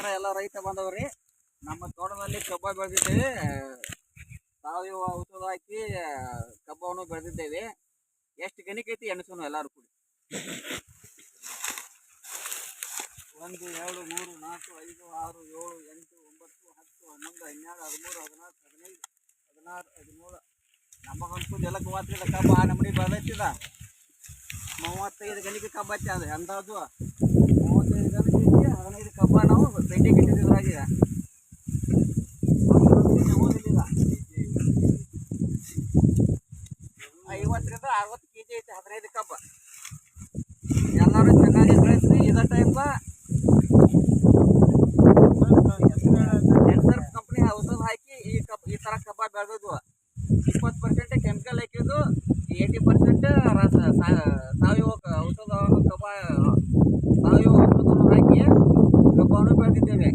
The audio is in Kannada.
ನಮಸ್ಕಾರ ಎಲ್ಲ ರೈತ ಬಾಂಧವರಿ. ನಮ್ಮ ತೋಟದಲ್ಲಿ ಕಬ್ಬ ಬೆಳೆದಿದ್ದೇವೆ. ಸಾವಯವ ಔಷಧ ಹಾಕಿ ಕಬ್ಬವನ್ನು ಬೆಳೆದಿದ್ದೇವೆ. ಎಷ್ಟು ಗಣಿಕೈತಿ ಎಣಸೋನು ಎಲ್ಲರೂ ಕೂಡಿ. 1 2 3 4 5 6 7 8 9 10 11 12 13 14 15 16 17 ನಮಗಂತೂ ಜಲಕ್ಕೆ ಮಾತ್ರ ಕಬ್ಬ ಆ ನಮ್ಮಡಿ ಬೆಳೆದೈತಿದ. 35 ಗಣಿಕೆ ಕಬ್ಬ ಹಚ್ಚ ಅದು ಅಂದಾಜು 35 ಗಣಿಕೆ 15 ಕಬ್ಬ ನಾವು ಬೆಂಡೆ ಕಟ್ಟಿದ್ರಾಗ 50ರಿಂದ 60 kg ಐತಿ 15 ಕಬ್ಬ. ಎಲ್ಲರೂ ಚೆನ್ನಾಗಿ ಬೆಳೆಸಿ ಇದೇ ಟೈಪ್ ಎನ್ಸರ್ಫ್ ಕಂಪ್ನಿ ಔಷಧ ಹಾಕಿ ಈ ಥರ ಕಬ್ಬ ಬೆಳೆದಿದ್ವು. 20% ಕೆಮಿಕಲ್ ಹಾಕಿದ್ದು, 80% ಸಾವಯವ ಔಷಧವನ್ನು ಸಾವಯವ ಔಷಧವನ್ನು ಹಾಕಿ ಕಬ್ಬವನ್ನು ಬೆಳೆದಿದ್ದೇವೆ.